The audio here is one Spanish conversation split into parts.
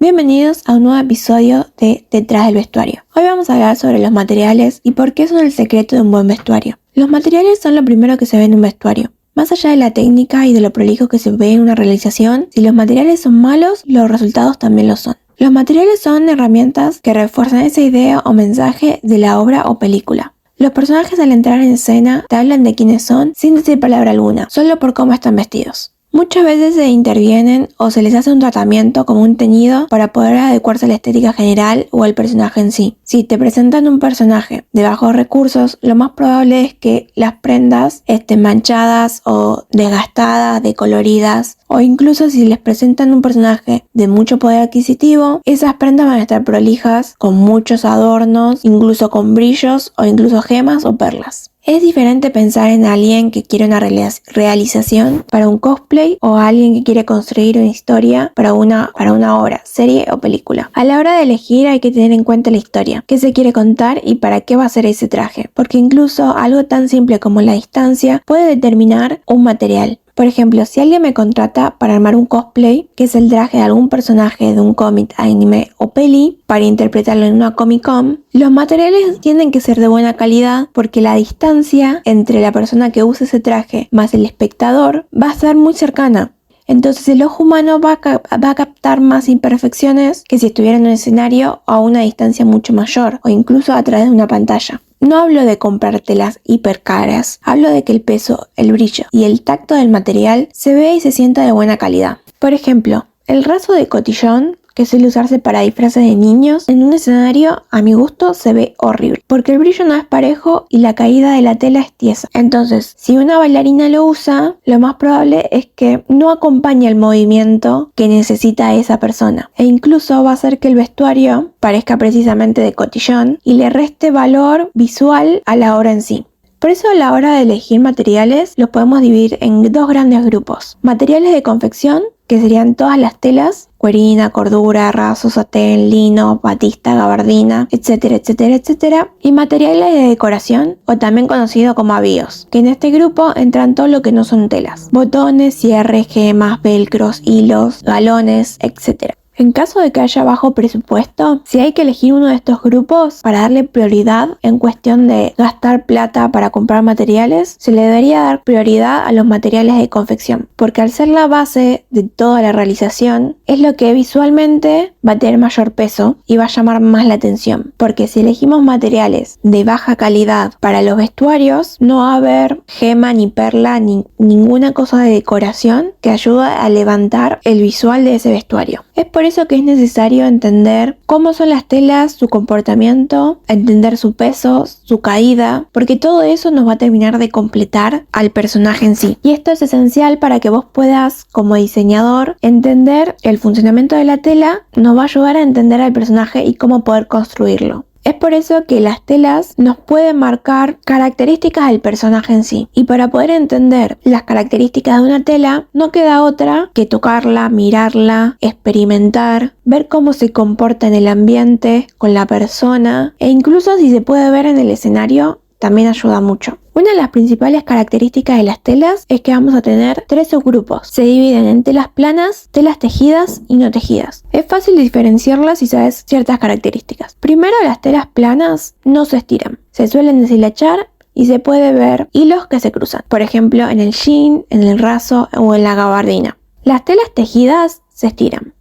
Bienvenidos a un nuevo episodio de Detrás del vestuario. Hoy vamos a hablar sobre los materiales y por qué son el secreto de un buen vestuario. Los materiales son lo primero que se ve en un vestuario. Más allá de la técnica y de lo prolijo que se ve en una realización, si los materiales son malos, los resultados también lo son. Los materiales son herramientas que refuerzan esa idea o mensaje de la obra o película. Los personajes al entrar en escena te hablan de quiénes son sin decir palabra alguna, solo por cómo están vestidos. Muchas veces se intervienen o se les hace un tratamiento como un teñido para poder adecuarse a la estética general o al personaje en sí. Si te presentan un personaje de bajos recursos, lo más probable es que las prendas estén manchadas o desgastadas, decoloridas, o incluso si les presentan un personaje de mucho poder adquisitivo, esas prendas van a estar prolijas, con muchos adornos, incluso con brillos o incluso gemas o perlas. Es diferente pensar en alguien que quiere una realización para un cosplay o alguien que quiere construir una historia para una obra, serie o película. A la hora de elegir hay que tener en cuenta la historia, qué se quiere contar y para qué va a ser ese traje, porque incluso algo tan simple como la distancia puede determinar un material. Por ejemplo, si alguien me contrata para armar un cosplay, que es el traje de algún personaje de un cómic, anime o peli, para interpretarlo en una Comic Con, los materiales tienen que ser de buena calidad porque la distancia entre la persona que usa ese traje más el espectador va a ser muy cercana. Entonces el ojo humano va a captar más imperfecciones que si estuviera en un escenario a una distancia mucho mayor o incluso a través de una pantalla. No hablo de comprar telas hiper caras, hablo de que el peso, el brillo y el tacto del material se vea y se sienta de buena calidad. Por ejemplo, el raso de cotillón, que suele usarse para disfraces de niños, en un escenario, a mi gusto, se ve horrible, porque el brillo no es parejo y la caída de la tela es tiesa. Entonces, si una bailarina lo usa, lo más probable es que no acompañe el movimiento que necesita esa persona, e incluso va a hacer que el vestuario parezca precisamente de cotillón y le reste valor visual a la obra en sí. Por eso a la hora de elegir materiales los podemos dividir en dos grandes grupos. Materiales de confección, que serían todas las telas, cuerina, cordura, raso, satén, lino, batista, gabardina, etcétera, etcétera, etcétera. Y materiales de decoración, o también conocido como avíos, que en este grupo entran todo lo que no son telas. Botones, cierres, gemas, velcros, hilos, galones, etcétera. En caso de que haya bajo presupuesto, si hay que elegir uno de estos grupos para darle prioridad en cuestión de gastar plata para comprar materiales, se le debería dar prioridad a los materiales de confección, porque al ser la base de toda la realización, es lo que visualmente va a tener mayor peso y va a llamar más la atención, porque si elegimos materiales de baja calidad para los vestuarios, no va a haber gema ni perla ni ninguna cosa de decoración que ayude a levantar el visual de ese vestuario. Es por eso que es necesario entender cómo son las telas, su comportamiento, entender su peso, su caída, porque todo eso nos va a terminar de completar al personaje en sí. Y esto es esencial para que vos puedas, como diseñador, entender el funcionamiento de la tela, nos va a ayudar a entender al personaje y cómo poder construirlo. Es por eso que las telas nos pueden marcar características del personaje en sí. Y para poder entender las características de una tela, no queda otra que tocarla, mirarla, experimentar, ver cómo se comporta en el ambiente, con la persona, e incluso si se puede ver en el escenario, también ayuda mucho. Una de las principales características de las telas es que vamos a tener tres subgrupos. Se dividen en telas planas, telas tejidas y no tejidas. Es fácil diferenciarlas si sabes ciertas características. Primero, las telas planas no se estiran. Se suelen deshilachar y se puede ver hilos que se cruzan. Por ejemplo, en el jean, en el raso o en la gabardina. Las telas tejidas se estiran.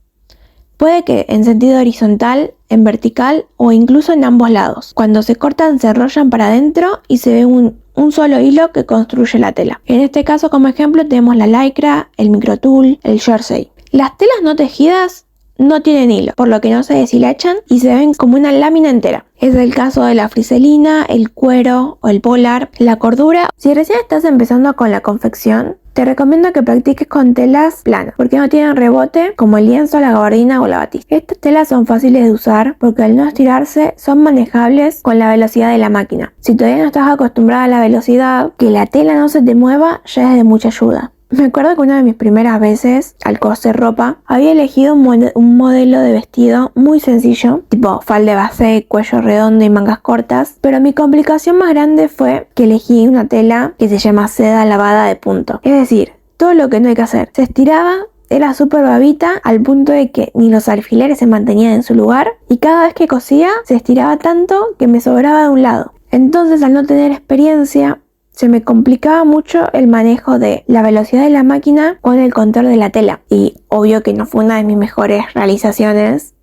Puede que en sentido horizontal, en vertical o incluso en ambos lados. Cuando se cortan se enrollan para adentro y se ve un solo hilo que construye la tela. En este caso, como ejemplo, tenemos la lycra, el microtulle, el jersey. Las telas no tejidas no tienen hilo, por lo que no se deshilachan y se ven como una lámina entera. Es el caso de la friselina, el cuero o el polar, la cordura. Si recién estás empezando con la confección, te recomiendo que practiques con telas planas, porque no tienen rebote como el lienzo, la gabardina o la batista. Estas telas son fáciles de usar porque al no estirarse son manejables con la velocidad de la máquina. Si todavía no estás acostumbrada a la velocidad, que la tela no se te mueva ya es de mucha ayuda. Me acuerdo que una de mis primeras veces al coser ropa había elegido un modelo de vestido muy sencillo, tipo falda base, cuello redondo y mangas cortas, pero mi complicación más grande fue que elegí una tela que se llama seda lavada de punto. Es decir, todo lo que no hay que hacer. Se estiraba era súper babita al punto de que ni los alfileres se mantenían en su lugar y cada vez que cosía se estiraba tanto que me sobraba de un lado. Entonces, al no tener experiencia, se me complicaba mucho el manejo de la velocidad de la máquina con el control de la tela. Y obvio que no fue una de mis mejores realizaciones.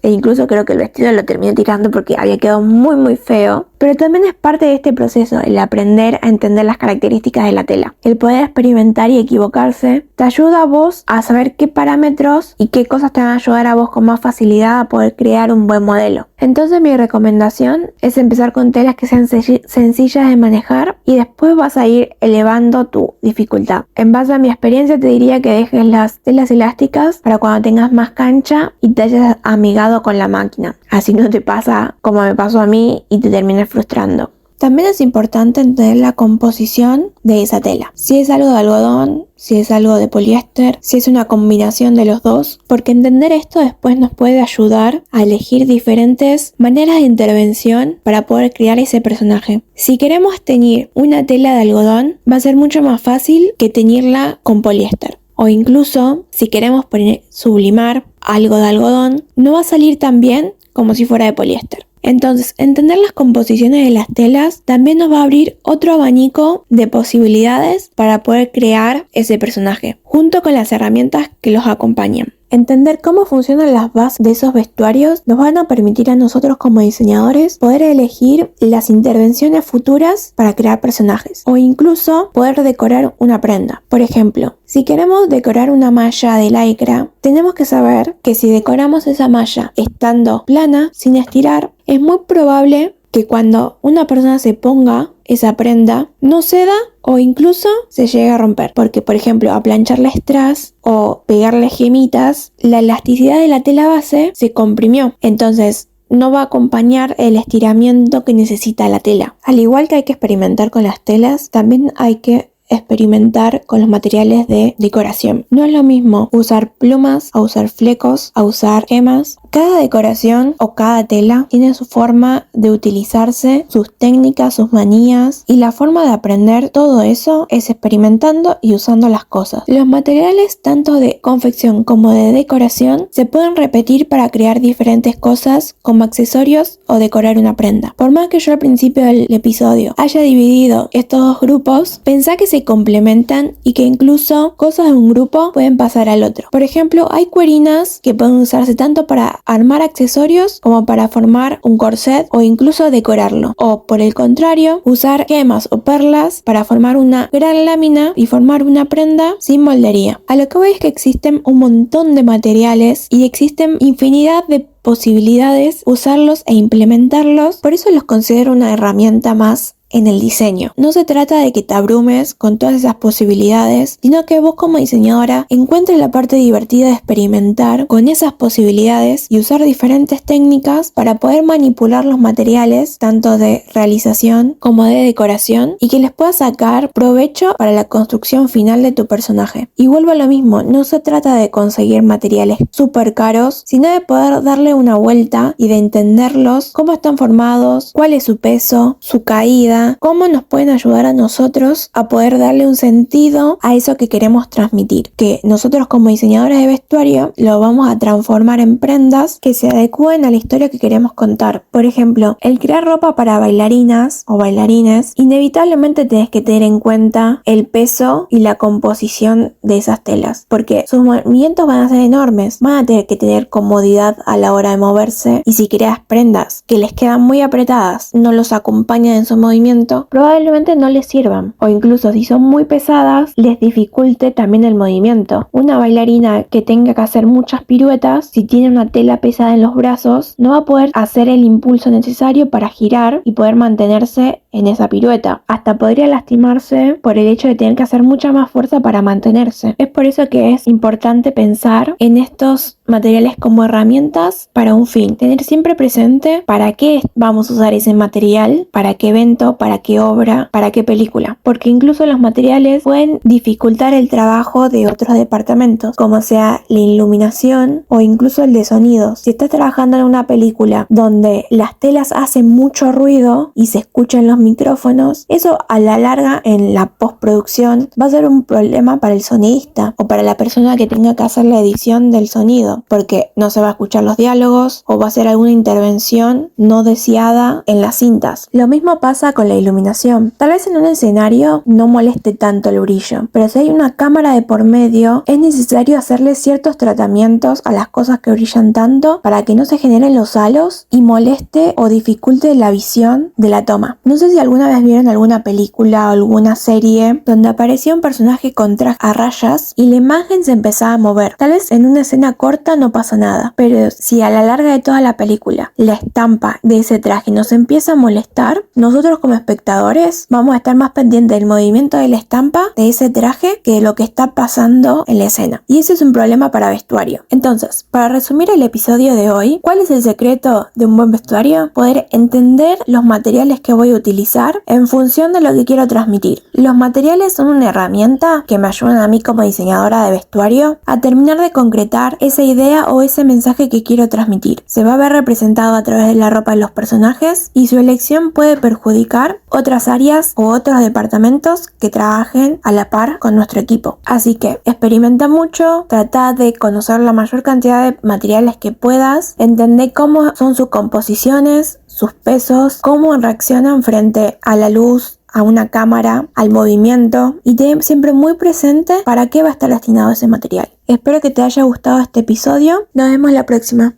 E incluso creo que el vestido lo terminé tirando porque había quedado muy feo. Pero también es parte de este proceso, el aprender a entender las características de la tela. El poder experimentar y equivocarse te ayuda a vos a saber qué parámetros y qué cosas te van a ayudar a vos con más facilidad a poder crear un buen modelo. Entonces mi recomendación es empezar con telas que sean sencillas de manejar y después vas a ir elevando tu dificultad. En base a mi experiencia te diría que dejes las telas elásticas para cuando tengas más cancha y te hayas amigado con la máquina. Así no te pasa como me pasó a mí y te termines frustrando. También es importante entender la composición de esa tela. Si es algo de algodón, si es algo de poliéster, si es una combinación de los dos, porque entender esto después nos puede ayudar a elegir diferentes maneras de intervención para poder crear ese personaje. Si queremos teñir una tela de algodón, va a ser mucho más fácil que teñirla con poliéster. O incluso, si queremos sublimar algo de algodón, no va a salir tan bien como si fuera de poliéster. Entonces, entender las composiciones de las telas también nos va a abrir otro abanico de posibilidades para poder crear ese personaje, junto con las herramientas que los acompañan. Entender cómo funcionan las bases de esos vestuarios nos van a permitir a nosotros como diseñadores poder elegir las intervenciones futuras para crear personajes o incluso poder decorar una prenda. Por ejemplo, si queremos decorar una malla de lycra, tenemos que saber que si decoramos esa malla estando plana, sin estirar, es muy probable que cuando una persona se ponga esa prenda no ceda o incluso se llegue a romper. Porque, por ejemplo, a plancharle strass o pegarle gemitas, la elasticidad de la tela base se comprimió. Entonces, no va a acompañar el estiramiento que necesita la tela. Al igual que hay que experimentar con las telas, también hay que experimentar con los materiales de decoración. No es lo mismo usar plumas, a usar flecos, a usar gemas. Cada decoración o cada tela tiene su forma de utilizarse, sus técnicas, sus manías, y la forma de aprender todo eso es experimentando y usando las cosas. Los materiales tanto de confección como de decoración se pueden repetir para crear diferentes cosas como accesorios o decorar una prenda. Por más que yo al principio del episodio haya dividido estos dos grupos, pensá que se complementan y que incluso cosas de un grupo pueden pasar al otro. Por ejemplo, hay cuerinas que pueden usarse tanto para armar accesorios como para formar un corset o incluso decorarlo. O por el contrario, usar gemas o perlas para formar una gran lámina y formar una prenda sin moldería. A lo que voy es que existen un montón de materiales y existen infinidad de posibilidades usarlos e implementarlos. Por eso los considero una herramienta más en el diseño. No se trata de que te abrumes con todas esas posibilidades, sino que vos como diseñadora encuentres la parte divertida de experimentar con esas posibilidades y usar diferentes técnicas para poder manipular los materiales, tanto de realización como de decoración, y que les puedas sacar provecho para la construcción final de tu personaje. Y vuelvo a lo mismo, no se trata de conseguir materiales súper caros, sino de poder darle una vuelta y de entenderlos, cómo están formados, cuál es su peso, su caída, cómo nos pueden ayudar a nosotros a poder darle un sentido a eso que queremos transmitir, que nosotros como diseñadores de vestuario lo vamos a transformar en prendas que se adecúen a la historia que queremos contar. Por ejemplo, el crear ropa para bailarinas o bailarines, inevitablemente tenés que tener en cuenta el peso y la composición de esas telas, porque sus movimientos van a ser enormes, van a tener que tener comodidad a la hora de moverse, y si creas prendas que les quedan muy apretadas, no los acompañan en su movimiento, probablemente no les sirvan, o incluso si son muy pesadas les dificulte también el movimiento. Una bailarina que tenga que hacer muchas piruetas, si tiene una tela pesada en los brazos, no va a poder hacer el impulso necesario para girar y poder mantenerse en esa pirueta. Hasta podría lastimarse por el hecho de tener que hacer mucha más fuerza para mantenerse. Es por eso que es importante pensar en estos materiales como herramientas para un fin. Tener siempre presente para qué vamos a usar ese material, para qué evento, para qué obra, para qué película. Porque incluso los materiales pueden dificultar el trabajo de otros departamentos, como sea la iluminación o incluso el de sonidos. Si estás trabajando en una película donde las telas hacen mucho ruido y se escuchan los micrófonos, eso a la larga en la postproducción va a ser un problema para el sonidista o para la persona que tenga que hacer la edición del sonido, porque no se va a escuchar los diálogos o va a ser alguna intervención no deseada en las cintas. Lo mismo pasa con la iluminación. Tal vez en un escenario no moleste tanto el brillo, pero si hay una cámara de por medio, es necesario hacerle ciertos tratamientos a las cosas que brillan tanto para que no se generen los halos y moleste o dificulte la visión de la toma. No sé si alguna vez vieron alguna película o alguna serie donde aparecía un personaje con traje a rayas y la imagen se empezaba a mover. Tal vez en una escena corta no pasa nada, pero si a la larga de toda la película la estampa de ese traje nos empieza a molestar, nosotros como espectadores vamos a estar más pendientes del movimiento de la estampa de ese traje que de lo que está pasando en la escena. Y ese es un problema para vestuario. Entonces, para resumir el episodio de hoy, ¿cuál es el secreto de un buen vestuario? Poder entender los materiales que voy a utilizar en función de lo que quiero transmitir. Los materiales son una herramienta que me ayudan a mí como diseñadora de vestuario a terminar de concretar esa idea o ese mensaje que quiero transmitir. Se va a ver representado a través de la ropa de los personajes y su elección puede perjudicar otras áreas u otros departamentos que trabajen a la par con nuestro equipo. Así que experimenta mucho, trata de conocer la mayor cantidad de materiales que puedas, entender cómo son sus composiciones, sus pesos, cómo reaccionan frente a la luz, a una cámara, al movimiento, y ten siempre muy presente para qué va a estar destinado ese material. Espero que te haya gustado este episodio. Nos vemos la próxima.